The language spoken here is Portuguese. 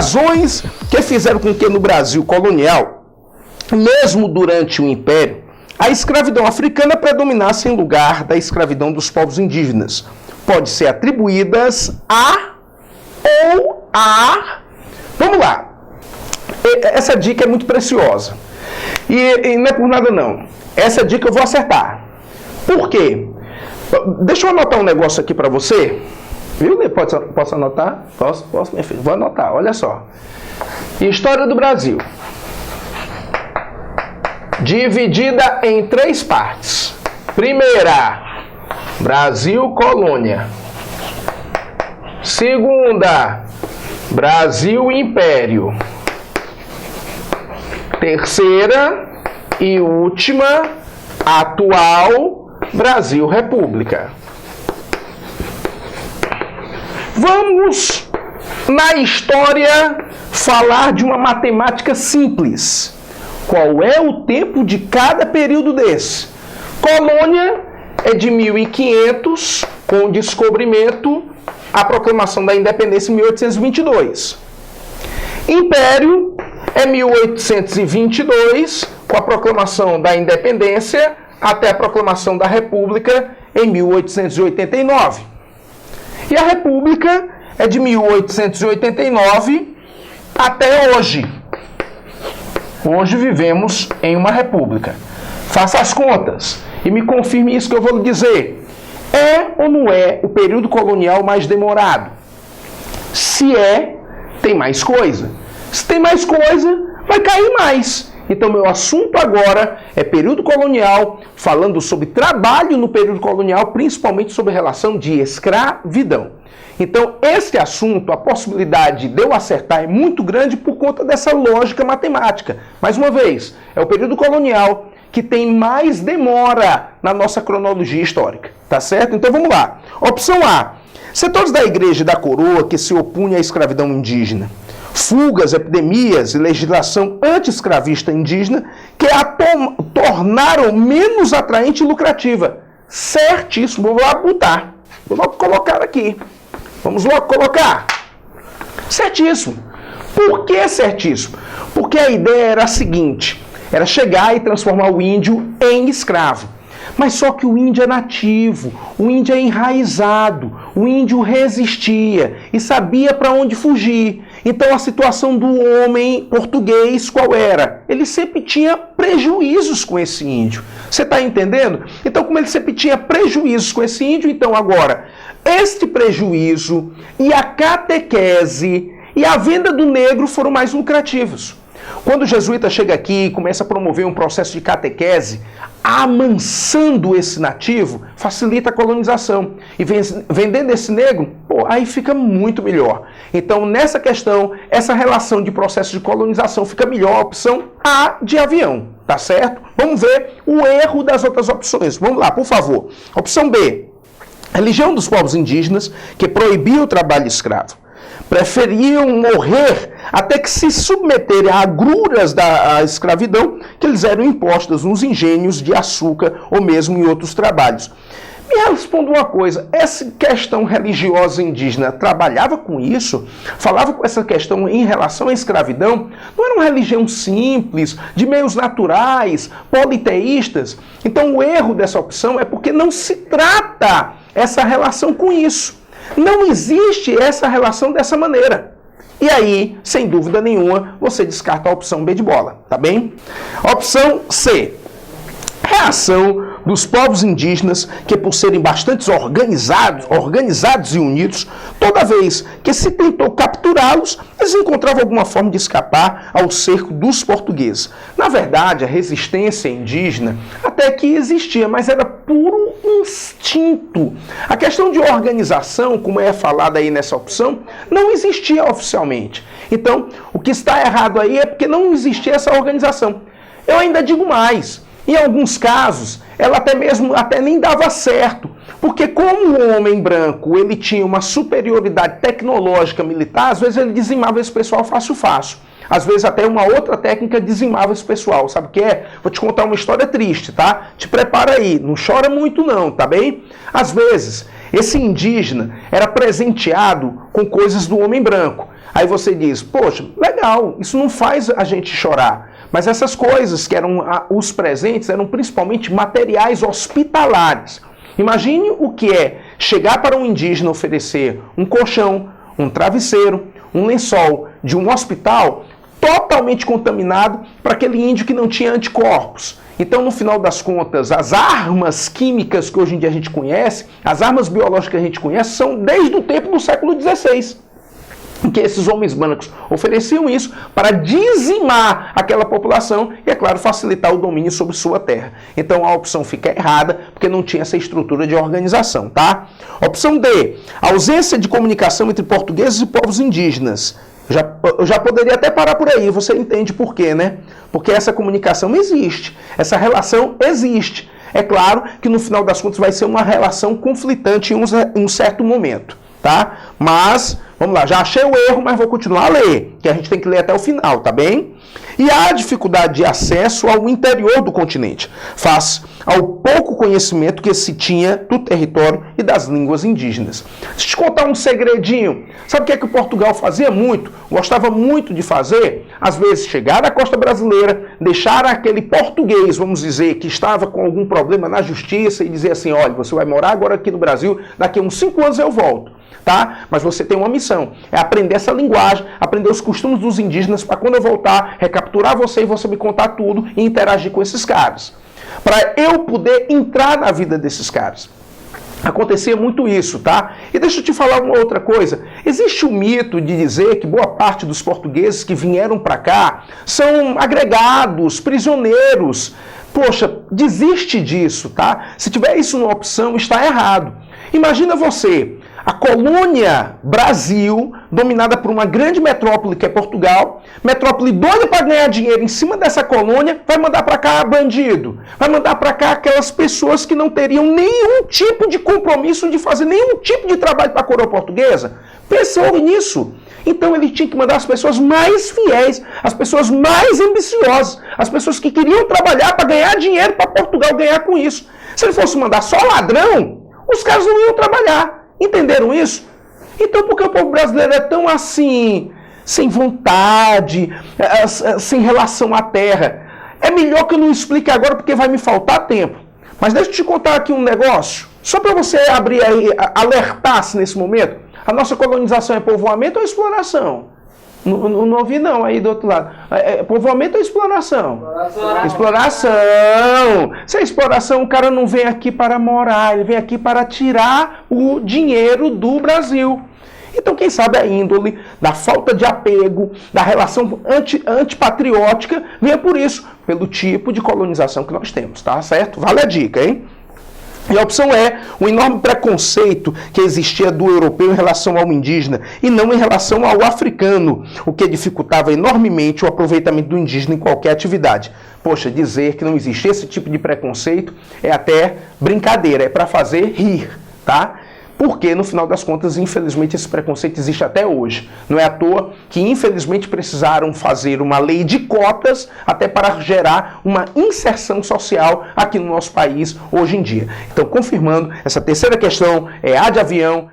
razões que fizeram com que no Brasil colonial, mesmo durante o Império, a escravidão africana predominasse em lugar da escravidão dos povos indígenas pode ser atribuídas a ou a... Vamos lá. Essa dica é muito preciosa. E não é por nada não. Essa dica eu vou acertar. Por quê? Deixa eu anotar um negócio aqui para você. Viu? Posso anotar? Posso, minha filha. Vou anotar, olha só. História do Brasil. Dividida em 3 partes. Primeira, Brasil colônia. Segunda, Brasil império. Terceira e última, atual Brasil república. Vamos, na história, falar de uma matemática simples. Qual é o tempo de cada período desse? Colônia é de 1500, com o descobrimento, a proclamação da independência em 1822. Império é 1822, com a proclamação da independência, até a proclamação da República em 1889. E a República é de 1889 até hoje. Hoje vivemos em uma república. Faça as contas e me confirme isso que eu vou lhe dizer. É ou não é o período colonial mais demorado? Se é, tem mais coisa. Se tem mais coisa, vai cair mais. Então, meu assunto agora é período colonial, falando sobre trabalho no período colonial, principalmente sobre relação de escravidão. Então, esse assunto, a possibilidade de eu acertar é muito grande por conta dessa lógica matemática. Mais uma vez, é o período colonial que tem mais demora na nossa cronologia histórica. Tá certo? Então, vamos lá. Opção A. Setores da Igreja e da Coroa que se opunham à escravidão indígena. Fugas, epidemias e legislação anti-escravista indígena que a tornaram menos atraente e lucrativa. Certíssimo. Vou lá botar. Vou logo colocar aqui. Vamos logo colocar. Certíssimo. Por que certíssimo? Porque a ideia era a seguinte, era chegar e transformar o índio em escravo. Mas só que o índio é nativo, o índio é enraizado, o índio resistia e sabia para onde fugir. Então a situação do homem português qual era? Ele sempre tinha prejuízos com esse índio. Você está entendendo? Então como ele sempre tinha prejuízos com esse índio, então agora, este prejuízo e a catequese e a venda do negro foram mais lucrativos. Quando o jesuíta chega aqui e começa a promover um processo de catequese, amansando esse nativo, facilita a colonização. E vendendo esse negro, aí fica muito melhor. Então, nessa questão, essa relação de processo de colonização fica melhor. A opção A de avião, tá certo? Vamos ver o erro das outras opções. Vamos lá, por favor. Opção B. Religião dos povos indígenas que proibia o trabalho escravo. Preferiam morrer até que se submeterem a agruras da escravidão que lhes eram impostas nos engenhos de açúcar ou mesmo em outros trabalhos. Me responda uma coisa, essa questão religiosa indígena trabalhava com isso? Falava com essa questão em relação à escravidão? Não era uma religião simples, de meios naturais, politeístas? Então o erro dessa opção é porque não se trata essa relação com isso. Não existe essa relação dessa maneira. E aí, sem dúvida nenhuma, você descarta a opção B de bola, tá bem? Opção C. Reação dos povos indígenas que, por serem bastante organizados e unidos, toda vez que se tentou capturá-los, eles encontravam alguma forma de escapar ao cerco dos portugueses. Na verdade, a resistência indígena até que existia, mas era puro instinto. A questão de organização, como é falado aí nessa opção, não existia oficialmente. Então, o que está errado aí é porque não existia essa organização. Eu ainda digo mais. Em alguns casos, ela até nem dava certo, porque como o homem branco ele tinha uma superioridade tecnológica militar, às vezes ele dizimava esse pessoal fácil. às vezes até uma outra técnica dizimava esse pessoal. Sabe o que é? Vou te contar uma história triste, tá? Te prepara aí, não chora muito não, tá bem? Às vezes, esse indígena era presenteado com coisas do homem branco. Aí você diz, poxa, legal, isso não faz a gente chorar. Mas essas coisas que eram os presentes eram principalmente materiais hospitalares. Imagine o que é chegar para um indígena oferecer um colchão, um travesseiro, um lençol de um hospital totalmente contaminado para aquele índio que não tinha anticorpos. Então, no final das contas, as armas químicas que hoje em dia a gente conhece, as armas biológicas que a gente conhece, são desde o tempo do século XVI. Em que esses homens brancos ofereciam isso para dizimar aquela população e, é claro, facilitar o domínio sobre sua terra. Então a opção fica errada, porque não tinha essa estrutura de organização, tá? Opção D, ausência de comunicação entre portugueses e povos indígenas. Eu já poderia até parar por aí, você entende por quê, né? Porque essa comunicação existe, essa relação existe. É claro que no final das contas vai ser uma relação conflitante em um certo momento, tá? Mas, vamos lá, já achei o erro, mas vou continuar a ler, que a gente tem que ler até o final, tá bem? E há dificuldade de acesso ao interior do continente, face ao pouco conhecimento que se tinha do território e das línguas indígenas. Deixa eu te contar um segredinho. Sabe o que é que o Portugal fazia muito? Gostava muito de fazer? Às vezes chegar na costa brasileira, deixar aquele português, vamos dizer, que estava com algum problema na justiça e dizer assim, olha, você vai morar agora aqui no Brasil, daqui a uns 5 anos eu volto. Tá? Mas você tem uma missão, é aprender essa linguagem, aprender os costumes dos indígenas para quando eu voltar, recapturar você e você me contar tudo e interagir com esses caras. Para eu poder entrar na vida desses caras. Acontecia muito isso, tá? E deixa eu te falar uma outra coisa. Existe o mito de dizer que boa parte dos portugueses que vieram para cá são agregados, prisioneiros. Poxa, desiste disso, tá? Se tiver isso numa opção, está errado. Imagina você, a colônia Brasil, dominada por uma grande metrópole que é Portugal, metrópole doida para ganhar dinheiro em cima dessa colônia, vai mandar para cá bandido, vai mandar para cá aquelas pessoas que não teriam nenhum tipo de compromisso de fazer nenhum tipo de trabalho para a coroa portuguesa. Pensou nisso? Então ele tinha que mandar as pessoas mais fiéis, as pessoas mais ambiciosas, as pessoas que queriam trabalhar para ganhar dinheiro, para Portugal ganhar com isso. Se ele fosse mandar só ladrão, os caras não iam trabalhar. Entenderam isso? Então por que o povo brasileiro é tão assim, sem vontade, sem relação à terra? É melhor que eu não explique agora porque vai me faltar tempo. Mas deixa eu te contar aqui um negócio, só para você abrir aí, alertar-se nesse momento. A nossa colonização é povoamento ou exploração? Não ouvi não aí do outro lado. Povoamento ou exploração? Exploração. Se é exploração, o cara não vem aqui para morar, ele vem aqui para tirar o dinheiro do Brasil. Então, quem sabe a índole da falta de apego, da relação antipatriótica, venha por isso, pelo tipo de colonização que nós temos, tá certo? Vale a dica, hein? E a opção é o enorme preconceito que existia do europeu em relação ao indígena e não em relação ao africano, o que dificultava enormemente o aproveitamento do indígena em qualquer atividade. Poxa, dizer que não existia esse tipo de preconceito é até brincadeira, é para fazer rir, tá? Porque, no final das contas, infelizmente, esse preconceito existe até hoje. Não é à toa que, infelizmente, precisaram fazer uma lei de cotas até para gerar uma inserção social aqui no nosso país hoje em dia. Então, confirmando, essa terceira questão é A de avião.